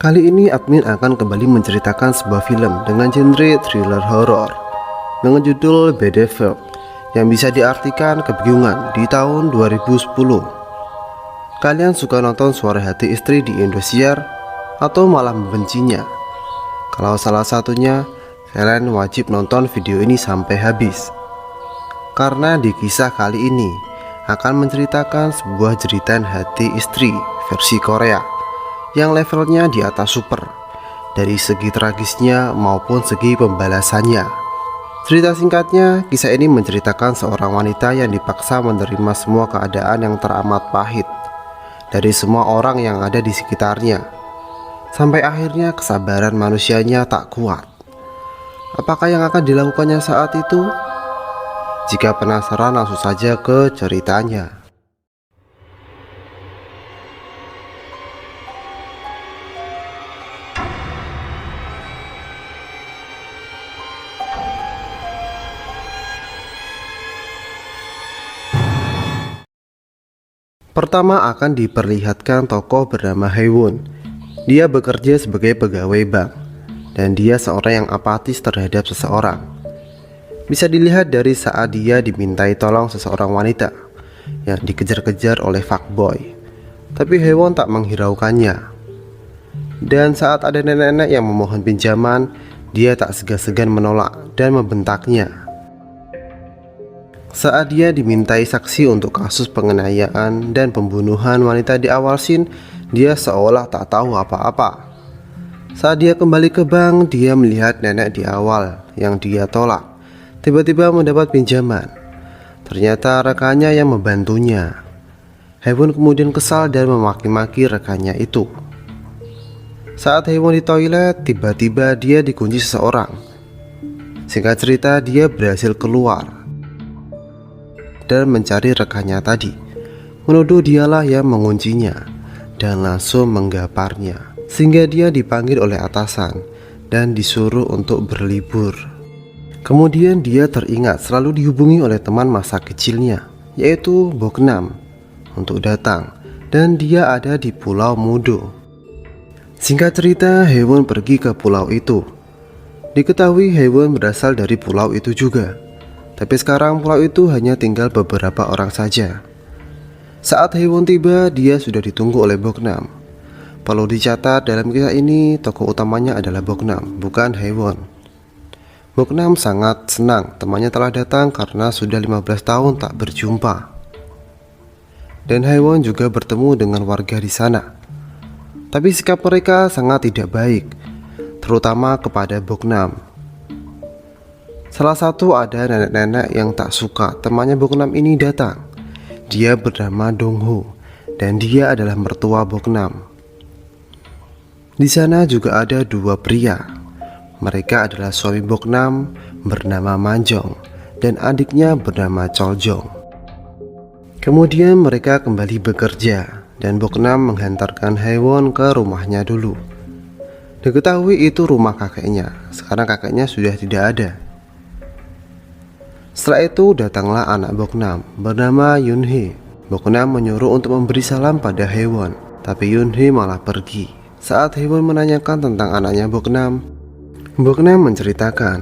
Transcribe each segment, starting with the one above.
Kali ini admin akan kembali menceritakan sebuah film dengan genre thriller horor dengan judul Bedevil yang bisa diartikan kebingungan di tahun 2010. Kalian suka nonton Suara Hati Istri di Indosiar atau malah membencinya? Kalau salah satunya, kalian wajib nonton video ini sampai habis. Karena di kisah kali ini akan menceritakan sebuah jeritan hati istri versi Korea yang levelnya di atas super dari segi tragisnya maupun segi pembalasannya. Cerita singkatnya, kisah ini menceritakan seorang wanita yang dipaksa menerima semua keadaan yang teramat pahit dari semua orang yang ada di sekitarnya, sampai akhirnya kesabaran manusianya tak kuat. Apakah yang akan dilakukannya saat itu? Jika penasaran, langsung saja ke ceritanya. Pertama akan diperlihatkan tokoh bernama Haewon. Dia bekerja sebagai pegawai bank dan dia seorang yang apatis terhadap seseorang. Bisa dilihat dari saat dia dimintai tolong seseorang wanita yang dikejar-kejar oleh fuckboy. Tapi Haewon tak menghiraukannya. Dan saat ada nenek-nenek yang memohon pinjaman, dia tak segan-segan menolak dan membentaknya. Saat dia dimintai saksi untuk kasus penganiayaan dan pembunuhan wanita di awal scene, dia seolah tak tahu apa-apa. Saat dia kembali ke bank, dia melihat nenek di awal yang dia tolak tiba-tiba mendapat pinjaman. Ternyata rekannya yang membantunya. Haewon kemudian kesal dan memaki-maki rekannya itu. Saat Haewon di toilet, tiba-tiba dia dikunci seseorang. Singkat cerita, dia berhasil keluar dan mencari rekannya tadi, menuduh dialah yang menguncinya dan langsung menggaparnya, sehingga dia dipanggil oleh atasan dan disuruh untuk berlibur. Kemudian dia teringat selalu dihubungi oleh teman masa kecilnya, yaitu Boknam, untuk datang, dan dia ada di Pulau Mudo. Singkat cerita, Haewon pergi ke pulau itu. Diketahui Haewon berasal dari pulau itu juga, tapi sekarang pulau itu hanya tinggal beberapa orang saja. Saat Haewon tiba, dia sudah ditunggu oleh Boknam. Perlu dicatat, dalam kisah ini tokoh utamanya adalah Boknam, bukan Haewon. Boknam sangat senang temannya telah datang karena sudah 15 tahun tak berjumpa. Dan Haewon juga bertemu dengan warga di sana. Tapi sikap mereka sangat tidak baik, terutama kepada Boknam. Salah satu ada nenek-nenek yang tak suka temannya Boknam ini datang. Dia bernama Dongho dan dia adalah mertua Boknam. Di sana juga ada dua pria. Mereka adalah suami Boknam bernama Manjong dan adiknya bernama Choljong. Kemudian mereka kembali bekerja dan Boknam menghantarkan Haewon ke rumahnya dulu. Diketahui itu rumah kakeknya. Sekarang kakeknya sudah tidak ada. Setelah itu datanglah anak Boknam bernama Yunhee. Boknam menyuruh untuk memberi salam pada Haewon, tapi Yunhee malah pergi. Saat Haewon menanyakan tentang anaknya Boknam menceritakan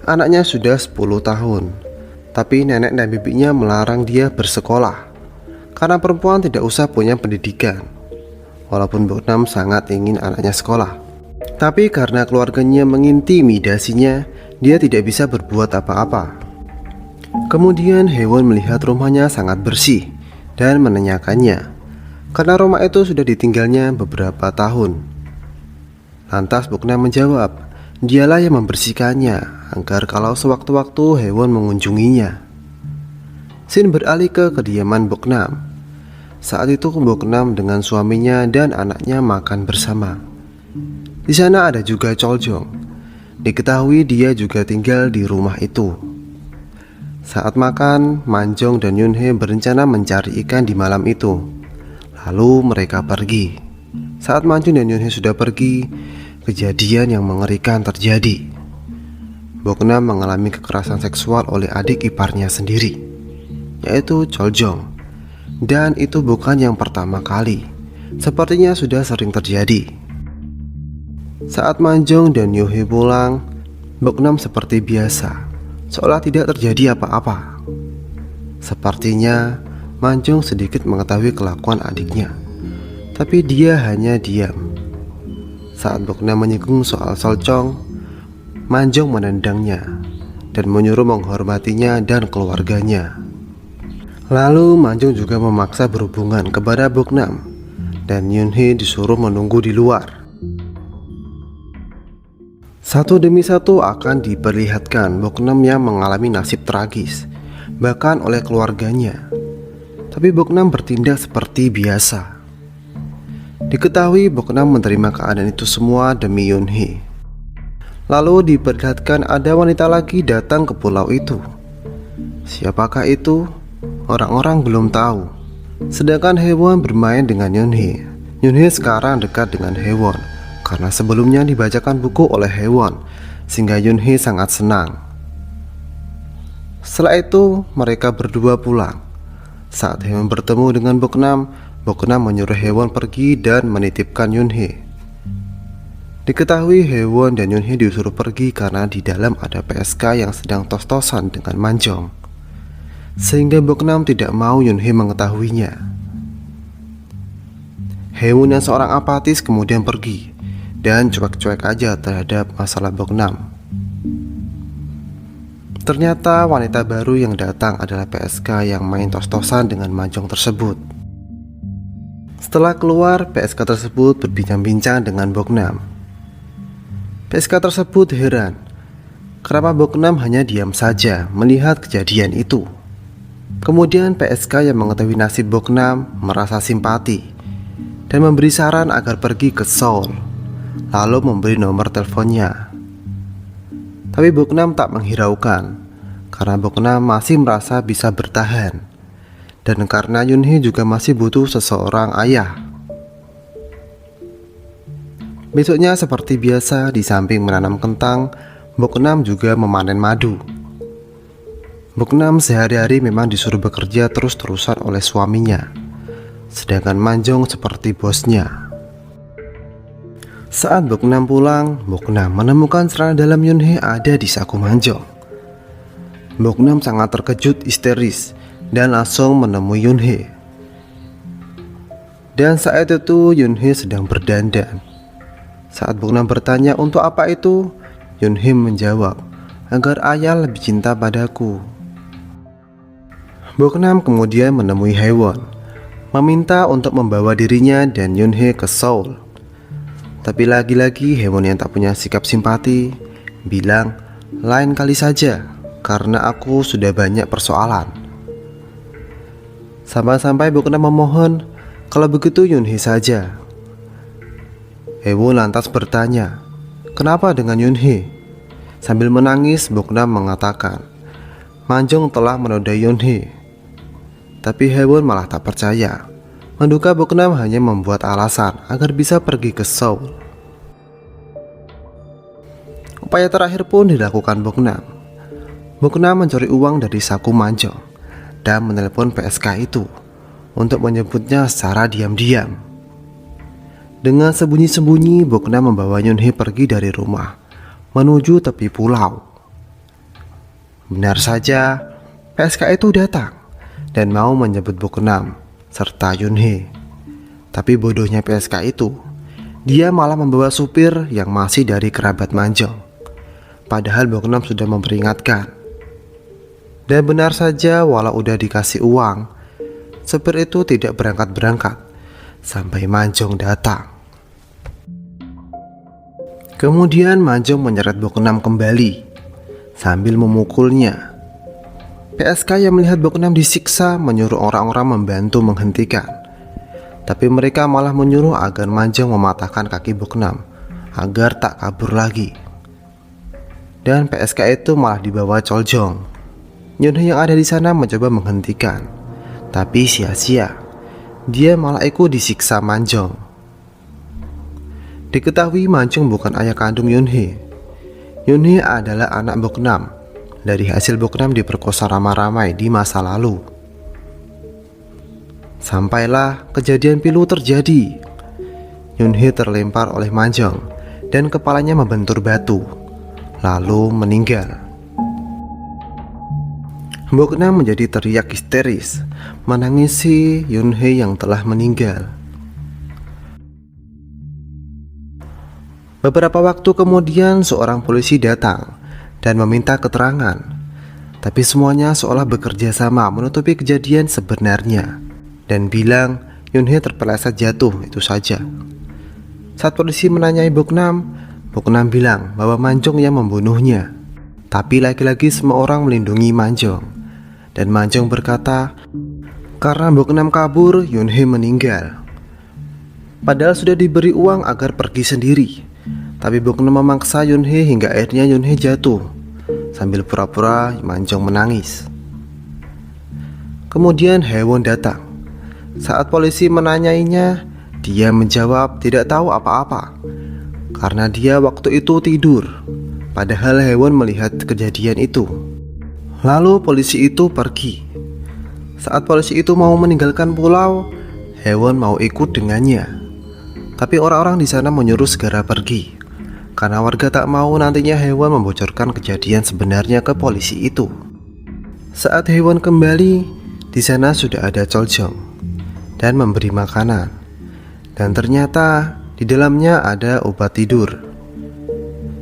anaknya sudah 10 tahun, tapi nenek dan bibinya melarang dia bersekolah karena perempuan tidak usah punya pendidikan. Walaupun Boknam sangat ingin anaknya sekolah, tapi karena keluarganya mengintimidasinya, dia tidak bisa berbuat apa-apa. Kemudian Haewon melihat rumahnya sangat bersih dan menanyakannya, karena rumah itu sudah ditinggalnya beberapa tahun. Lantas Boknam menjawab, dialah yang membersihkannya agar kalau sewaktu-waktu Haewon mengunjunginya. Scene beralih ke kediaman Boknam. Saat itu Boknam dengan suaminya dan anaknya makan bersama. Di sana ada juga Choljong. Diketahui dia juga tinggal di rumah itu. Saat makan, Manjong dan Yunhee berencana mencari ikan di malam itu. Lalu mereka pergi. Saat Manjong dan Yunhee sudah pergi, kejadian yang mengerikan terjadi. Boknam mengalami kekerasan seksual oleh adik iparnya sendiri, yaitu Choljong. Dan itu bukan yang pertama kali. Sepertinya sudah sering terjadi. Saat Manjong dan Yohei pulang, Boknam seperti biasa, seolah tidak terjadi apa-apa. Sepertinya Manjong sedikit mengetahui kelakuan adiknya, tapi dia hanya diam. Saat Boknam menyinggung soal Solcong, Manjong menendangnya dan menyuruh menghormatinya dan keluarganya. Lalu Manjong juga memaksa berhubungan kepada Boknam, dan Yunhee disuruh menunggu di luar. Satu demi satu akan diperlihatkan Boknam yang mengalami nasib tragis, bahkan oleh keluarganya. Tapi Boknam bertindak seperti biasa. Diketahui Boknam menerima keadaan itu semua demi Yunhee. Lalu diperlihatkan ada wanita lagi datang ke pulau itu. Siapakah itu? Orang-orang belum tahu. Sedangkan Haewon bermain dengan Yunhee. Yunhee sekarang dekat dengan Haewon karena sebelumnya dibacakan buku oleh Haewon, sehingga Yunhee sangat senang. Setelah itu mereka berdua pulang. Saat Haewon bertemu dengan Boknam, Boknam menyuruh Haewon pergi dan menitipkan Yunhee. Diketahui Haewon dan Yunhee disuruh pergi karena di dalam ada PSK yang sedang tos-tosan dengan Manjong, sehingga Boknam tidak mau Yunhee mengetahuinya. Haewon yang seorang apatis kemudian pergi dan cuek-cuek aja terhadap masalah Boknam. Ternyata wanita baru yang datang adalah PSK yang main tos-tosan dengan Manjong tersebut. Setelah keluar, PSK tersebut berbincang-bincang dengan Boknam. PSK tersebut heran kenapa Boknam hanya diam saja melihat kejadian itu. Kemudian PSK yang mengetahui nasib Boknam merasa simpati dan memberi saran agar pergi ke Seoul, lalu memberi nomor teleponnya. Tapi Boknam tak menghiraukan, karena Boknam masih merasa bisa bertahan, dan karena Yunhee juga masih butuh seseorang ayah. Besoknya seperti biasa, di samping menanam kentang, Boknam juga memanen madu. Boknam sehari-hari memang disuruh bekerja terus-terusan oleh suaminya, sedangkan Manjong seperti bosnya. Saat Boknam pulang, Boknam menemukan celana dalam Yunhee ada di saku Manjong. Boknam sangat terkejut histeris dan langsung menemui Yunhee. Dan saat itu Yunhee sedang berdandan. Saat Boknam bertanya untuk apa itu, Yunhee menjawab, agar ayah lebih cinta padaku. Boknam kemudian menemui Haewon, meminta untuk membawa dirinya dan Yunhee ke Seoul. Tapi lagi-lagi Haewon yang tak punya sikap simpati bilang, lain kali saja, karena aku sudah banyak persoalan. Sampai-sampai Boknam memohon, kalau begitu Yunhee saja. Haewon lantas bertanya, kenapa dengan Yunhee? Sambil menangis, Boknam mengatakan, Manjong telah menodai Yunhee. Tapi Haewon malah tak percaya. Menduga Boknam hanya membuat alasan agar bisa pergi ke Seoul. Upaya terakhir pun dilakukan Boknam. Boknam mencuri uang dari saku Manjong dan menelepon PSK itu untuk menyebutnya secara diam-diam. Dengan sembunyi-sembunyi, Boknam membawa Yunhee pergi dari rumah menuju tepi pulau. Benar saja, PSK itu datang dan mau menyebut Boknam serta Yunhee. Tapi bodohnya PSK itu, dia malah membawa supir yang masih dari kerabat Manjong, padahal Boknam sudah memperingatkan. Dan benar saja, walau udah dikasih uang, supir itu tidak berangkat-berangkat sampai Manjong datang. Kemudian Manjong menyeret Boknam kembali sambil memukulnya. PSK yang melihat Boknam disiksa menyuruh orang-orang membantu menghentikan. Tapi mereka malah menyuruh agar Manjong mematahkan kaki Boknam agar tak kabur lagi. Dan PSK itu malah dibawa Choljong. Yunhee yang ada di sana mencoba menghentikan, tapi sia-sia. Dia malah ikut disiksa Manjong. Diketahui Manjong bukan ayah kandung Yunhee. Yunhee adalah anak Boknam dari hasil Boknam diperkosa ramai-ramai di masa lalu. Sampailah kejadian pilu terjadi. Yunhee terlempar oleh Manjong dan kepalanya membentur batu, lalu meninggal. Boknam menjadi teriak histeris, menangisi Yunhee yang telah meninggal. Beberapa waktu kemudian seorang polisi datang dan meminta keterangan, tapi semuanya seolah bekerja sama menutupi kejadian sebenarnya dan bilang Yunhee terpeleset jatuh, itu saja. Saat polisi menanyai Boknam bilang bahwa Manjong yang membunuhnya. Tapi lagi-lagi semua orang melindungi Manjong. Dan Manjong berkata, karena Boknam kabur, Yunhee meninggal. Padahal sudah diberi uang agar pergi sendiri, tapi Boknam memaksa Yunhee hingga akhirnya Yunhee jatuh sambil pura-pura Manjong menangis. Kemudian Haewon datang. Saat polisi menanyainya, dia menjawab tidak tahu apa-apa karena dia waktu itu tidur. Padahal Haewon melihat kejadian itu. Lalu polisi itu pergi. Saat polisi itu mau meninggalkan pulau, Haewon mau ikut dengannya. Tapi orang-orang di sana menyuruh segera pergi karena warga tak mau nantinya Haewon membocorkan kejadian sebenarnya ke polisi itu. Saat Haewon kembali, di sana sudah ada Choljong dan memberi makanan. Dan ternyata di dalamnya ada obat tidur.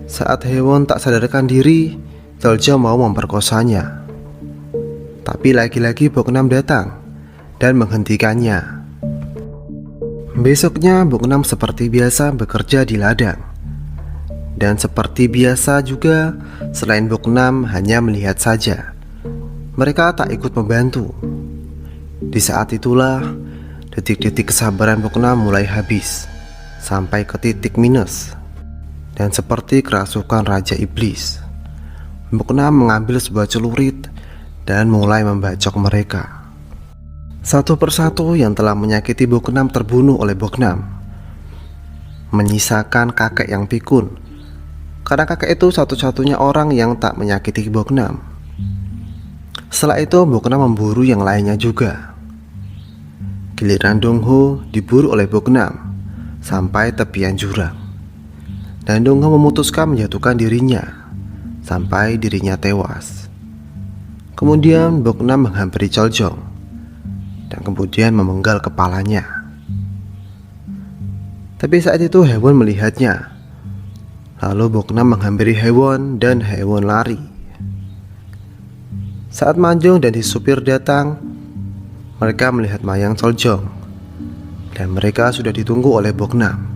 Saat Haewon tak sadarkan diri, Choljong mau memperkosanya. Tapi lagi-lagi Boknam datang dan menghentikannya. Besoknya Boknam seperti biasa bekerja di ladang. Dan seperti biasa juga, selain Boknam hanya melihat saja. Mereka tak ikut membantu. Di saat itulah detik-detik kesabaran Boknam mulai habis sampai ke titik minus. Dan seperti kerasukan Raja Iblis, Boknam mengambil sebuah celurit dan mulai membacok mereka. Satu persatu yang telah menyakiti Boknam terbunuh oleh Boknam, menyisakan kakek yang pikun, karena kakek itu satu-satunya orang yang tak menyakiti Boknam. Setelah itu Boknam memburu yang lainnya juga. Giliran Dongho diburu oleh Boknam sampai tepian jurang, dan Dongho memutuskan menjatuhkan dirinya sampai dirinya tewas. Kemudian Boknam menghampiri Choljong dan kemudian memenggal kepalanya. Tapi saat itu Haewon melihatnya. Lalu Boknam menghampiri Haewon dan Haewon lari. Saat Manjong dan si supir datang, mereka melihat mayang Choljong dan mereka sudah ditunggu oleh Boknam.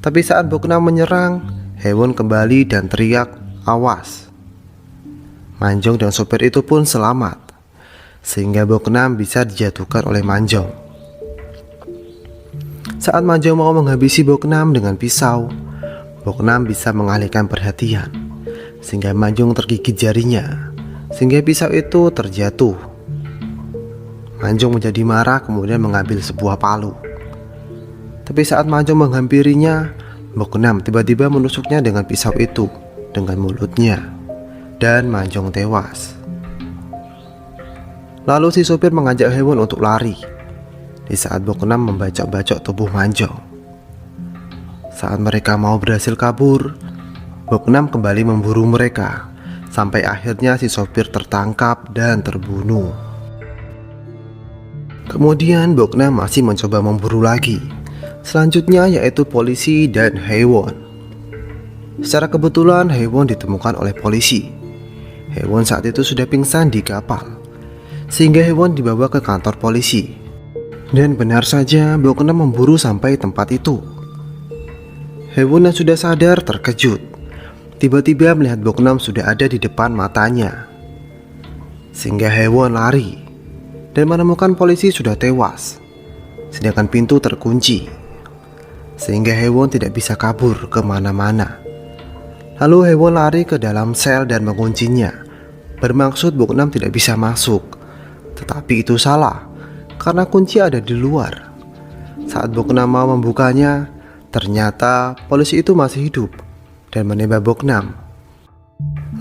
Tapi saat Boknam menyerang, Haewon kembali dan teriak, "Awas!" Manjong dan sopir itu pun selamat, sehingga Boknam bisa dijatuhkan oleh Manjong. Saat Manjong mau menghabisi Boknam dengan pisau, Boknam bisa mengalihkan perhatian, sehingga Manjong tergigit jarinya, sehingga pisau itu terjatuh. Manjong menjadi marah kemudian mengambil sebuah palu. Tapi saat Manjong menghampirinya, Boknam tiba-tiba menusuknya dengan pisau itu dengan mulutnya, dan Manjong tewas. Lalu si sopir mengajak Haewon untuk lari. Di saat Boknam membacok-bacok tubuh Manjong. Saat mereka mau berhasil kabur, Boknam kembali memburu mereka, sampai akhirnya si sopir tertangkap dan terbunuh. Kemudian Boknam masih mencoba memburu lagi. Selanjutnya yaitu polisi dan Haewon. Secara kebetulan Haewon ditemukan oleh polisi. Haewon saat itu sudah pingsan di kapal, sehingga Haewon dibawa ke kantor polisi. Dan benar saja Boknam memburu sampai tempat itu. Haewon yang sudah sadar terkejut. Tiba-tiba melihat Boknam sudah ada di depan matanya, sehingga Haewon lari dan menemukan polisi sudah tewas, sedangkan pintu terkunci, sehingga Haewon tidak bisa kabur kemana-mana. Lalu Haewon lari ke dalam sel dan menguncinya, bermaksud Boknam tidak bisa masuk. Tetapi itu salah, karena kunci ada di luar. Saat Boknam mau membukanya, ternyata polisi itu masih hidup dan menembak Boknam.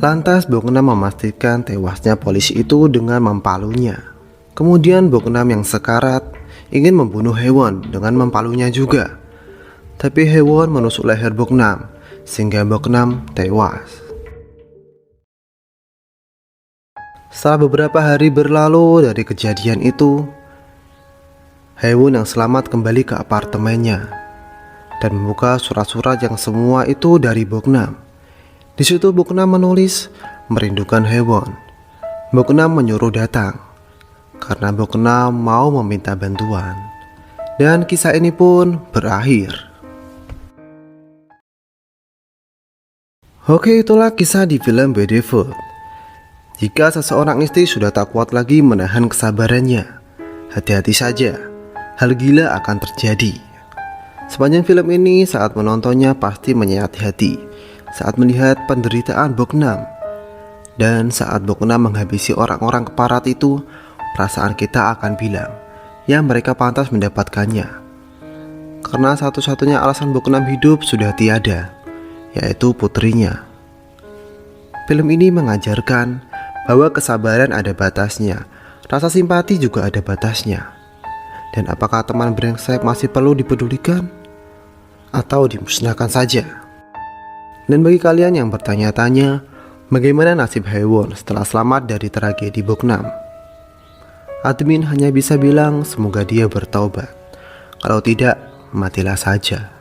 Lantas Boknam memastikan tewasnya polisi itu dengan mempalunya. Kemudian Boknam yang sekarat ingin membunuh Haewon dengan mempalunya juga. tapi Hewon menusuk leher Boknam sehingga Boknam tewas. Setelah beberapa hari berlalu dari kejadian itu, Hewon yang selamat kembali ke apartemennya dan membuka surat-surat yang semua itu dari Boknam. Di situ Boknam menulis merindukan Hewon. Boknam menyuruh datang karena Boknam mau meminta bantuan. Dan kisah ini pun berakhir. Oke, itulah kisah di film Beautiful. Jika seseorang istri sudah tak kuat lagi menahan kesabarannya, hati-hati saja, hal gila akan terjadi. Sepanjang film ini saat menontonnya pasti menyayat hati saat melihat penderitaan Boknam. Dan saat Boknam menghabisi orang-orang keparat itu, perasaan kita akan bilang, ya mereka pantas mendapatkannya. Karena satu-satunya alasan Boknam hidup sudah tiada, yaitu putrinya. Film ini mengajarkan bahwa kesabaran ada batasnya, rasa simpati juga ada batasnya. Dan apakah teman brengsek masih perlu dipedulikan? Atau dimusnahkan saja? Dan bagi kalian yang bertanya-tanya, bagaimana nasib Hewon setelah selamat dari tragedi Boknam? Admin hanya bisa bilang semoga dia bertaubat. Kalau tidak, matilah saja.